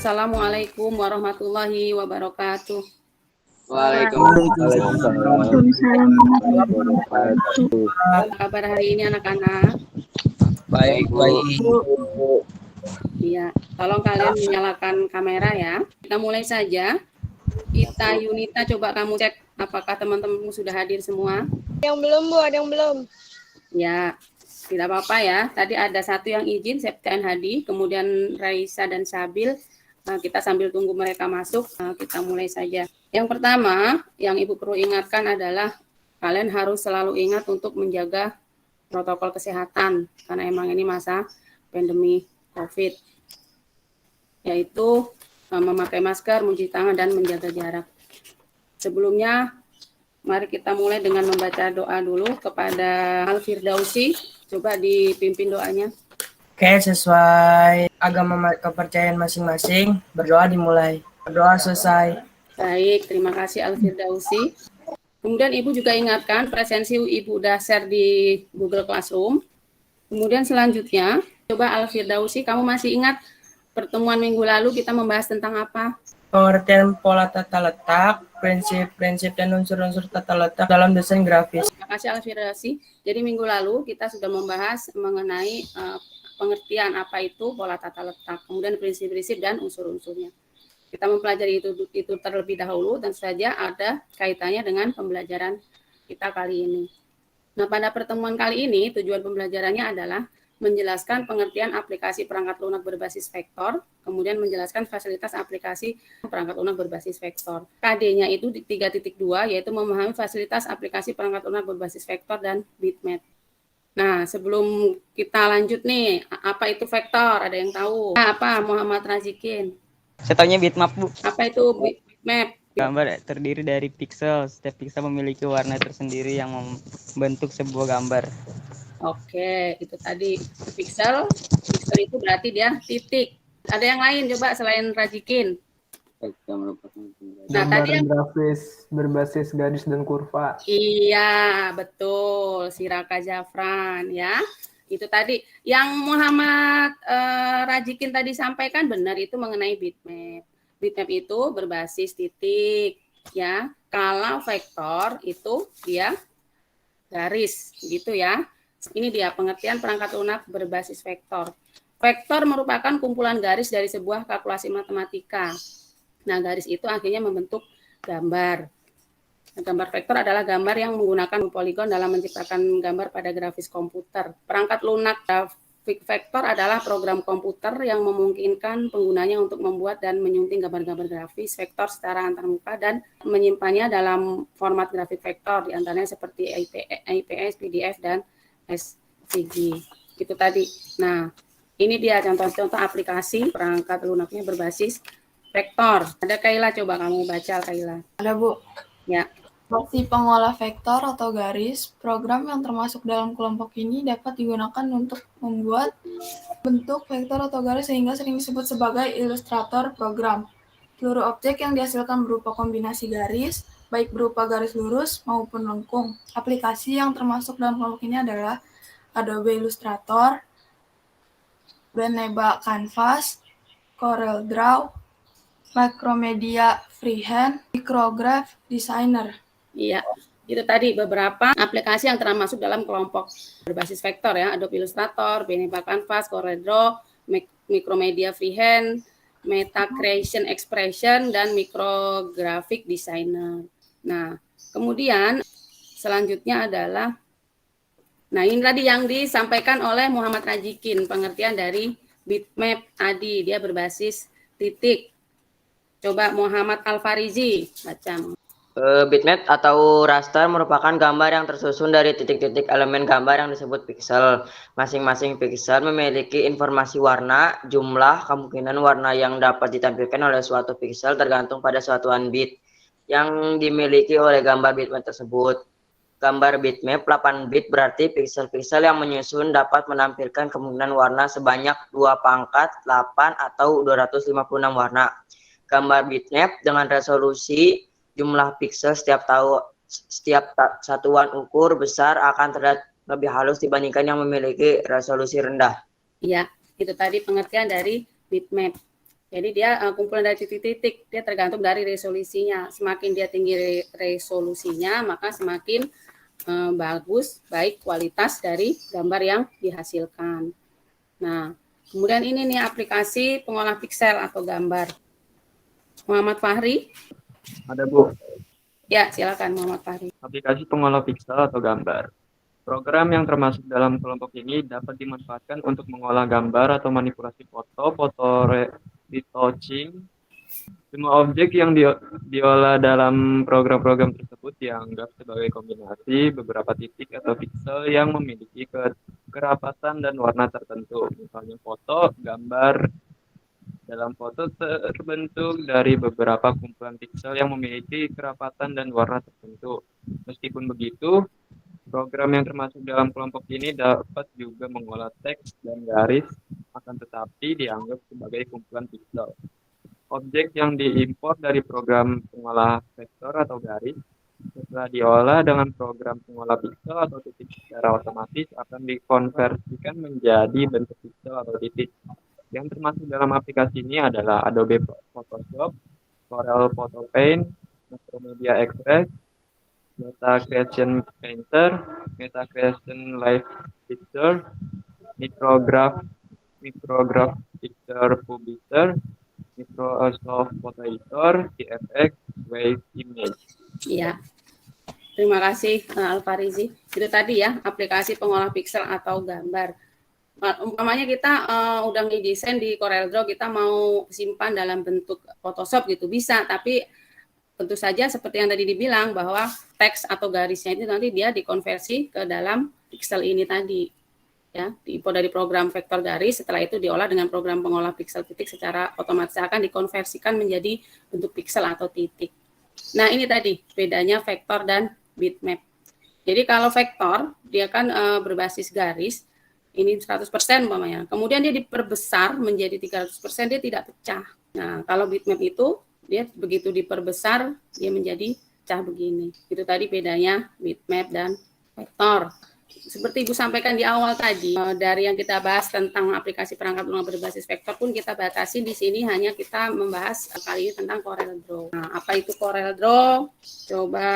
Assalamualaikum warahmatullahi wabarakatuh. Waalaikumsalam warahmatullahi wabarakatuh. Apa kabar hari ini anak-anak? Baik, baik. Iya, tolong kalian menyalakan kamera ya. Kita mulai saja. Ita, Yunita, coba kamu cek apakah teman-temanmu sudah hadir semua? Yang belum, Bu, ada yang belum. Ya, tidak apa-apa ya. Tadi ada satu yang izin, Septian Hadi, kemudian Raisa dan Sabil. Nah, kita sambil tunggu mereka masuk, kita mulai saja. Yang pertama, yang Ibu perlu ingatkan adalah kalian harus selalu ingat untuk menjaga protokol kesehatan, karena emang ini masa pandemi COVID, yaitu memakai masker, mencuci tangan, dan menjaga jarak. Sebelumnya, mari kita mulai dengan membaca doa dulu kepada Al-Firdausi. Coba dipimpin doanya. Oke, sesuai agama kepercayaan masing-masing, berdoa dimulai. Berdoa selesai. Baik, terima kasih Al-Firdausi. Kemudian Ibu juga ingatkan presensi Ibu udah share di Google Classroom. Kemudian selanjutnya, coba Al-Firdausi, kamu masih ingat pertemuan minggu lalu kita membahas tentang apa? Pengertian pola tata letak, prinsip-prinsip dan unsur-unsur tata letak dalam desain grafis. Terima kasih Al-Firdausi. Jadi minggu lalu kita sudah membahas mengenai pengertian apa itu pola tata letak, kemudian prinsip-prinsip dan unsur-unsurnya. Kita mempelajari itu terlebih dahulu dan saja ada kaitannya dengan pembelajaran kita kali ini. Nah, pada pertemuan kali ini tujuan pembelajarannya adalah menjelaskan pengertian aplikasi perangkat lunak berbasis vektor, kemudian menjelaskan fasilitas aplikasi perangkat lunak berbasis vektor. KD-nya itu 3.2, yaitu memahami fasilitas aplikasi perangkat lunak berbasis vektor dan bitmap. Nah, sebelum kita lanjut nih, apa itu vektor? Ada yang tahu? Apa, Muhammad Razikin? Saya tahunya bitmap, Bu. Apa itu bitmap? Gambar terdiri dari piksel. Setiap piksel memiliki warna tersendiri yang membentuk sebuah gambar. Oke, itu tadi piksel. Piksel itu berarti dia titik. Ada yang lain coba selain Razikin? Nah, tadi grafis berbasis garis dan kurva. Iya, betul. Si Raka Jafran ya. Itu tadi yang Muhammad Razikin tadi sampaikan benar, itu mengenai bitmap. Bitmap itu berbasis titik ya. Kalau vektor itu dia garis gitu ya. Ini dia pengertian perangkat lunak berbasis vektor. Vektor merupakan kumpulan garis dari sebuah kalkulasi matematika. Nah, garis itu akhirnya membentuk gambar. Gambar vektor adalah gambar yang menggunakan poligon dalam menciptakan gambar pada grafis komputer. Perangkat lunak grafik vektor adalah program komputer yang memungkinkan penggunanya untuk membuat dan menyunting gambar-gambar grafis vektor secara antarmuka dan menyimpannya dalam format grafik vektor, diantaranya seperti IPS, PDF, dan SVG. Itu tadi. Nah, ini dia contoh-contoh aplikasi perangkat lunaknya berbasis vektor. Ada Kaila, coba kamu baca Kaila. Ada, Bu. Ya. Seperti pengolah vektor atau garis, program yang termasuk dalam kelompok ini dapat digunakan untuk membuat bentuk vektor atau garis sehingga sering disebut sebagai ilustrator program. Seluruh objek yang dihasilkan berupa kombinasi garis, baik berupa garis lurus maupun lengkung. Aplikasi yang termasuk dalam kelompok ini adalah Adobe Illustrator, Beneva Canvas, Corel Draw, Macromedia Freehand, Micrograph Designer. Iya, itu tadi beberapa aplikasi yang termasuk dalam kelompok berbasis vektor ya. Adobe Illustrator, Beneva Canvas, Corel Draw, Micromedia Freehand, Meta Creation Expression, dan Micrographic Designer. Nah, kemudian selanjutnya adalah, nah ini tadi yang disampaikan oleh Muhammad Razikin, pengertian dari bitmap tadi, dia berbasis titik. Coba Muhammad Al-Farizi, baca. Bitmap atau raster merupakan gambar yang tersusun dari titik-titik elemen gambar yang disebut piksel. Masing-masing piksel memiliki informasi warna, jumlah, kemungkinan warna yang dapat ditampilkan oleh suatu piksel tergantung pada satuan bit yang dimiliki oleh gambar bitmap tersebut. Gambar bitmap 8 bit berarti piksel-piksel yang menyusun dapat menampilkan kemungkinan warna sebanyak 2⁻8 atau 256 warna. Gambar bitmap dengan resolusi jumlah piksel setiap satuan ukur besar akan terlihat lebih halus dibandingkan yang memiliki resolusi rendah. Iya, itu tadi pengertian dari bitmap. Jadi dia kumpulan dari titik-titik, dia tergantung dari resolusinya. Semakin dia tinggi resolusinya, maka semakin bagus, baik kualitas dari gambar yang dihasilkan. Nah, kemudian ini nih aplikasi pengolah piksel atau gambar. Muhammad Fahri? Ada Bu, Ya, silakan Muhammad Fahri. aplikasi pengolah piksel atau gambar. Program yang termasuk dalam kelompok ini dapat dimanfaatkan untuk mengolah gambar atau manipulasi foto retouching. Semua objek yang diolah dalam program-program tersebut dianggap sebagai kombinasi beberapa titik atau piksel yang memiliki kerapatan dan warna tertentu. Misalnya foto, gambar. Dalam foto terbentuk dari beberapa kumpulan piksel yang memiliki kerapatan dan warna tertentu. Meskipun begitu, program yang termasuk dalam kelompok ini dapat juga mengolah teks dan garis, akan tetapi dianggap sebagai kumpulan piksel. Objek yang diimpor dari program pengolah vektor atau garis, setelah diolah dengan program pengolah piksel atau titik secara otomatis akan dikonversikan menjadi bentuk piksel atau titik. Yang termasuk dalam aplikasi ini adalah Adobe Photoshop, Corel Photo Paint, Macromedia Express, Meta Creation Painter, Meta Creation Live Picture, Micrograph Picture Publisher, Microsoft Photo Editor, VFX, Wave Image. Iya. Terima kasih Alfarizi. Itu tadi ya aplikasi pengolah piksel atau gambar. Umpamanya kita udah ngedesain di CorelDRAW, kita mau simpan dalam bentuk Photoshop gitu bisa, tapi tentu saja seperti yang tadi dibilang bahwa teks atau garisnya itu nanti dia dikonversi ke dalam pixel ini tadi. Ya, diimpor dari program vektor garis, setelah itu diolah dengan program pengolah piksel titik secara otomatis akan dikonversikan menjadi bentuk piksel atau titik. Nah, ini tadi bedanya vektor dan bitmap. Jadi kalau vektor dia kan berbasis garis, ini 100% umpamanya. Kemudian dia diperbesar menjadi 300%, dia tidak pecah. Nah, kalau bitmap itu dia begitu diperbesar dia menjadi pecah begini. Itu tadi bedanya bitmap dan vektor. Seperti Ibu sampaikan di awal tadi, dari yang kita bahas tentang aplikasi perangkat lunak berbasis vektor pun kita batasi di sini hanya kita membahas kali ini tentang CorelDRAW. Nah, apa itu CorelDRAW? Coba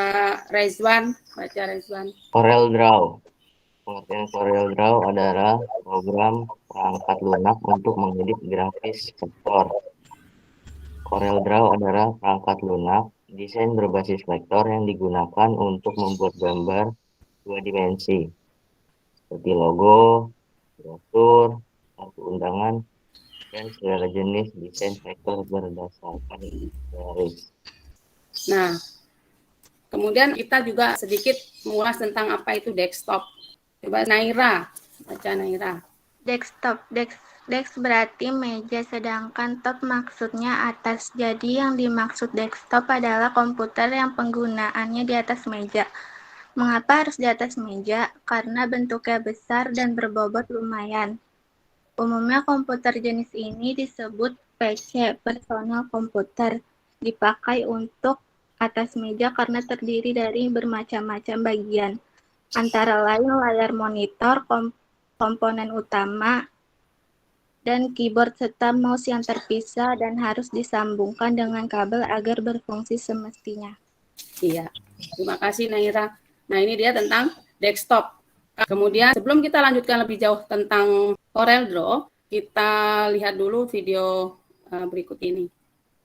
Rezwan, baca Rezwan. CorelDRAW. Pengertian CorelDRAW adalah program perangkat lunak untuk mengedit grafis vektor. CorelDRAW adalah perangkat lunak desain berbasis vektor yang digunakan untuk membuat gambar dua dimensi, seperti logo, brosur, kartu undangan, dan segala jenis desain vektor berdasarkan garis. Nah, kemudian kita juga sedikit mengulas tentang apa itu desktop. Coba Naira, baca Naira. Desktop, desk berarti meja, sedangkan top maksudnya atas. Jadi yang dimaksud desktop adalah komputer yang penggunaannya di atas meja. Mengapa harus di atas meja? Karena bentuknya besar dan berbobot lumayan. Umumnya komputer jenis ini disebut PC, personal komputer. Dipakai untuk atas meja karena terdiri dari bermacam-macam bagian. Antara lain layar monitor, komponen utama, dan keyboard serta mouse yang terpisah dan harus disambungkan dengan kabel agar berfungsi semestinya. Iya, terima kasih Naira. Nah, ini dia tentang desktop. Kemudian sebelum kita lanjutkan lebih jauh tentang CorelDRAW, kita lihat dulu video berikut ini.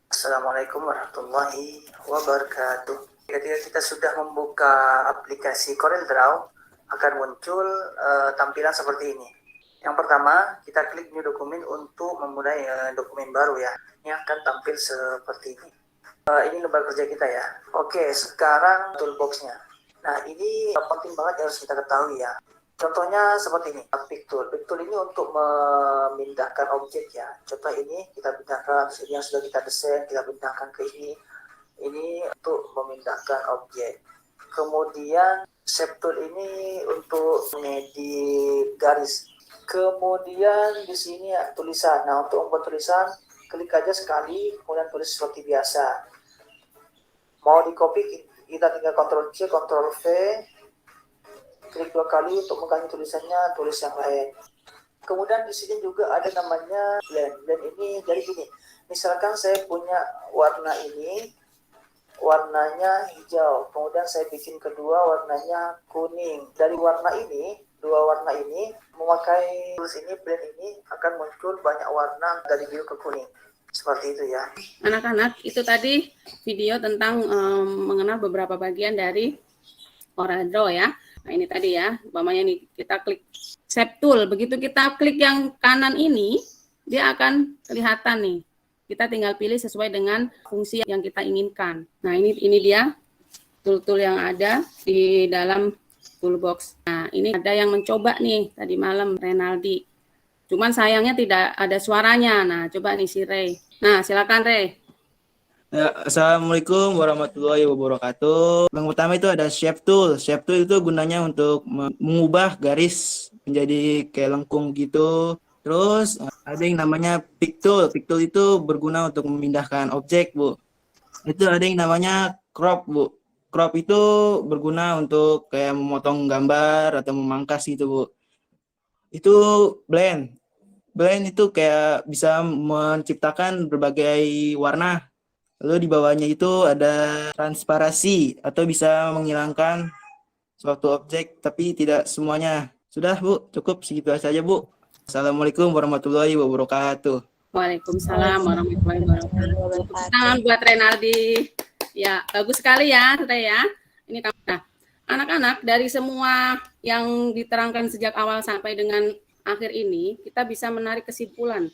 Assalamualaikum warahmatullahi wabarakatuh. Ketika kita sudah membuka aplikasi CorelDRAW, akan muncul tampilan seperti ini. Yang pertama, kita klik new dokumen untuk memulai dokumen baru ya. Ini akan tampil seperti ini. Ini lembar kerja kita ya. Oke, sekarang toolbox-nya. Nah, ini penting banget yang harus kita ketahui ya. Contohnya seperti ini, pick tool. Pick tool ini untuk memindahkan objek ya. Contoh ini kita pindahkan, ini yang sudah kita desain, kita pindahkan ke ini. Ini untuk memindahkan objek. Kemudian shape tool ini untuk mengedit garis. Kemudian di sini ya, tulisan. Nah, untuk membuat tulisan, klik aja sekali, kemudian tulis seperti biasa. Mau di copy, kita tinggal Ctrl C, Ctrl V. Klik 2 kali untuk mengganti tulisannya, tulis yang lain. Kemudian di sini juga ada namanya blend. Blend ini jadi gini, misalkan saya punya warna ini, warnanya hijau, kemudian saya bikin kedua warnanya kuning. Dari warna ini, dua warna ini, memakai tools ini, blend ini akan muncul banyak warna dari biru ke kuning. Seperti itu ya. Anak-anak, itu tadi video tentang mengenal beberapa bagian dari CorelDRAW ya. Nah ini tadi ya, umpamanya nih kita klik Shape Tool. Begitu kita klik yang kanan ini, dia akan kelihatan nih. Kita tinggal pilih sesuai dengan fungsi yang kita inginkan. Nah ini dia tool-tool yang ada di dalam toolbox. Nah ini ada yang mencoba nih tadi malam, Renaldi. Cuman sayangnya tidak ada suaranya. Nah coba nih si Ray. Nah silakan Ray. Ya, Assalamualaikum warahmatullahi wabarakatuh. Yang pertama itu ada Shape Tool. Shape Tool itu gunanya untuk mengubah garis menjadi kayak lengkung gitu. Terus ada yang namanya Pick Tool. Pick Tool itu berguna untuk memindahkan objek, Bu. Itu ada yang namanya Crop, Bu. Crop itu berguna untuk kayak memotong gambar atau memangkas gitu, Bu. Itu Blend. Blend itu kayak bisa menciptakan berbagai warna. Lalu di bawahnya itu ada transparasi atau bisa menghilangkan suatu objek tapi tidak semuanya. Sudah Bu, cukup segitu saja Bu. Assalamualaikum warahmatullahi wabarakatuh. Waalaikumsalam warahmatullahi wabarakatuh. Tepuk tangan buat Renaldi. Ya, bagus sekali ya, Ray ya. Ini nah, anak-anak dari semua yang diterangkan sejak awal sampai dengan akhir ini, kita bisa menarik kesimpulan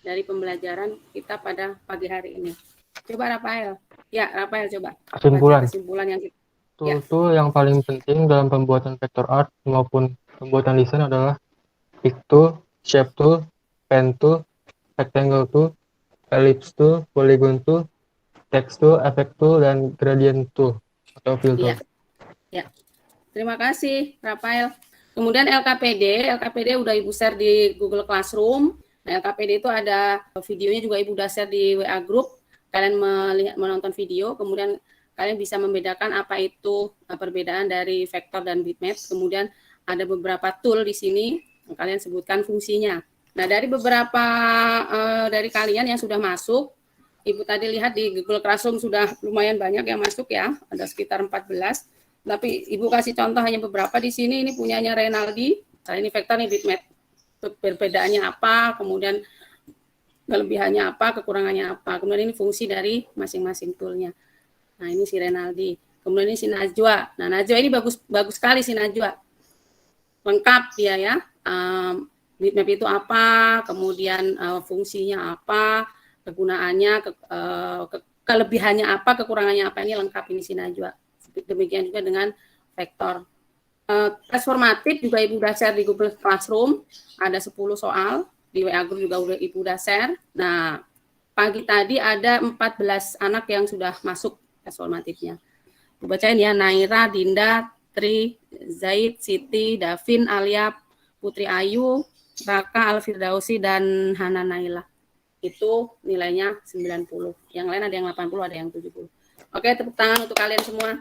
dari pembelajaran kita pada pagi hari ini. Coba Rafael. Ya, Rafael coba. Kesimpulan yang kita... Tool yang paling penting dalam pembuatan vector art maupun pembuatan desain adalah Pick Tool, Shape Tool, Pen Tool, Rectangle Tool, Ellipse Tool, Polygon Tool, Text Tool, Effect Tool, dan Gradient Tool atau Fill Tool. Ya. Terima kasih Rafael. Kemudian LKPD udah Ibu share di Google Classroom. Nah, LKPD itu ada videonya juga Ibu udah share di WA Group. Kalian menonton video, kemudian kalian bisa membedakan apa itu perbedaan dari vektor dan bitmap. Kemudian ada beberapa tool di sini, kalian sebutkan fungsinya. Nah, dari beberapa dari kalian yang sudah masuk, Ibu tadi lihat di Google Classroom sudah lumayan banyak yang masuk ya, ada sekitar 14. Tapi Ibu kasih contoh hanya beberapa di sini. Ini punyanya Renaldi. Nah, ini vektor, ini bitmap. Perbedaannya apa? Kemudian kelebihannya apa, kekurangannya apa. Kemudian ini fungsi dari masing-masing toolnya. Nah, ini si Renaldi. Kemudian ini si Najwa. Nah, Najwa ini bagus sekali si Najwa. Lengkap dia ya. Bitmap itu apa, kemudian fungsinya apa, kegunaannya, kelebihannya apa, kekurangannya apa. Ini lengkap ini si Najwa. Demikian juga dengan vektor. Transformatif juga Ibu udah share di Google Classroom. Ada 10 soal. Di WA Group juga Ibu udah share. Nah, pagi tadi ada 14 anak yang sudah masuk transformatifnya. Ibu bacain ya, Naira, Dinda, Tri, Zaid, Siti, Davin, Alia, Putri Ayu, Raka, Alfirdausi, dan Hana Naila. Itu nilainya 90. Yang lain ada yang 80, ada yang 70. Oke, tepuk tangan untuk kalian semua.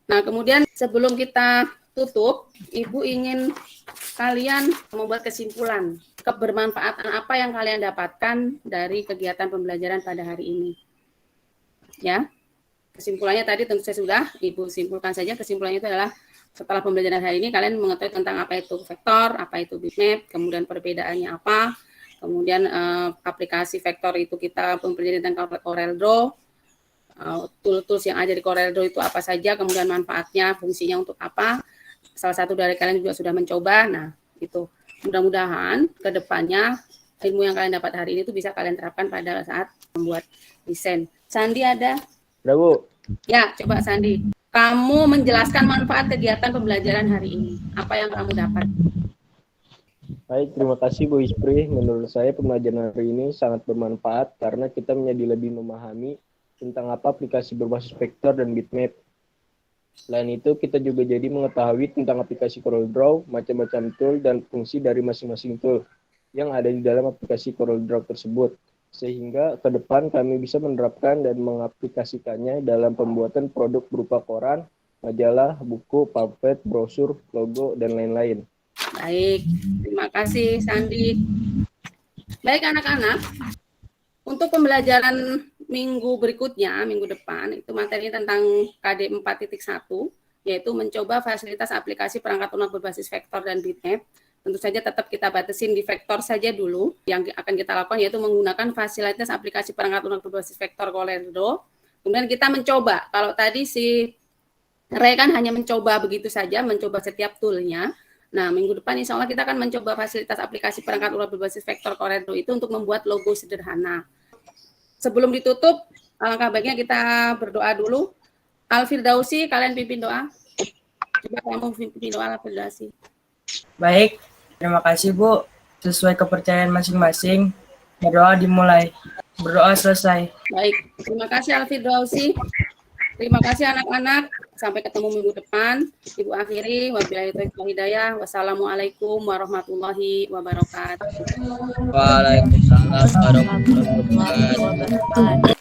Nah, kemudian sebelum kita tutup, Ibu ingin kalian membuat kesimpulan kebermanfaatan apa yang kalian dapatkan dari kegiatan pembelajaran pada hari ini. Ya, kesimpulannya tadi tentu saya sudah Ibu simpulkan saja. Kesimpulannya itu adalah setelah pembelajaran hari ini kalian mengetahui tentang apa itu vektor, apa itu bitmap, kemudian perbedaannya apa, kemudian aplikasi vektor itu kita mempelajari tentang CorelDRAW, tool-tools yang ada di CorelDRAW itu apa saja, kemudian manfaatnya, fungsinya untuk apa. Salah satu dari kalian juga sudah mencoba. Nah, itu mudah-mudahan ke depannya ilmu yang kalian dapat hari ini itu bisa kalian terapkan pada saat membuat desain. Sandi ada? Ada, Bu. Ya, coba Sandi. Kamu menjelaskan manfaat kegiatan pembelajaran hari ini. Apa yang kamu dapat? Baik, terima kasih Bu Ispri. Menurut saya pembelajaran hari ini sangat bermanfaat karena kita menjadi lebih memahami tentang apa aplikasi berbasis vektor dan bitmap. Selain itu, kita juga jadi mengetahui tentang aplikasi CorelDRAW, macam-macam tool, dan fungsi dari masing-masing tool yang ada di dalam aplikasi CorelDRAW tersebut. Sehingga ke depan kami bisa menerapkan dan mengaplikasikannya dalam pembuatan produk berupa koran, majalah, buku, pamflet, brosur, logo, dan lain-lain. Baik, terima kasih Sandi. Baik anak-anak, untuk pembelajaran minggu berikutnya, minggu depan, itu materinya tentang KD 4.1, yaitu mencoba fasilitas aplikasi perangkat lunak berbasis vektor dan bitmap. Tentu saja tetap kita batasin di vektor saja dulu. Yang akan kita lakukan yaitu menggunakan fasilitas aplikasi perangkat lunak berbasis vektor Coreldraw. Kemudian kita mencoba, kalau tadi si Ray kan hanya mencoba begitu saja, mencoba setiap toolnya. Nah, minggu depan insya Allah kita akan mencoba fasilitas aplikasi perangkat lunak berbasis vektor Coreldraw itu untuk membuat logo sederhana. Sebelum ditutup, alangkah baiknya kita berdoa dulu. Al-Firdausi, kalian pimpin doa. Coba kamu pimpin doa Al-Firdausi. Baik, terima kasih Bu. Sesuai kepercayaan masing-masing, berdoa dimulai. Berdoa selesai. Baik, terima kasih Al-Firdausi. Terima kasih anak-anak. Sampai ketemu minggu depan. Ibu akhiri, wabillahi taufiq wal hidayah. Wassalamualaikum warahmatullahi wabarakatuh. Waalaikumsalam warahmatullahi wabarakatuh.